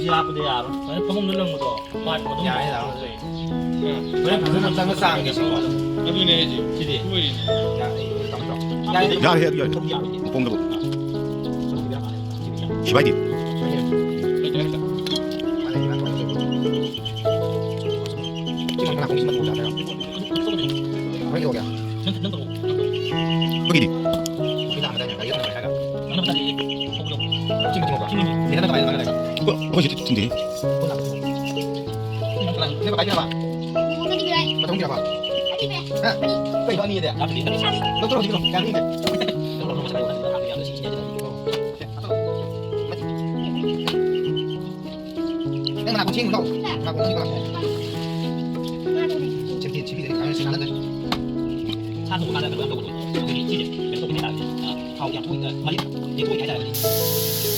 siapa dia? Soalnya kamu ngelang tuh, mat tuh. Ya, ya. Boleh Belum tangga sang gitu. Aduh nih aja. Sini. Wih. Ya, tangga. Ya, Ya, ya, ya. Không giàu gì. Pung dulu. Không biết apa. Shibagi. Belajar tak? Mana ni nak? Cuma kena fungsi betul dah. Apa itu ya? Nâng tụ. Begini. Kita ada yang kaya kan? Nó tadi không được. Cuma cuma. Ini kan kaya kan? Kok jadi tinggi? Ini pakai apa? Potong berapa? Hah? Kau ini dia. Tapi tapi Lo terus gitu. Kali ini. kalau rumah saya ada yang ada sisinya jadi. Ini mana kucing kau? Mana kucing kau? Cipti dari kalian sih ada. Satu bukan ada kedua jadi jadi besok ini ada. Kau yang punya, mari dia punya aja.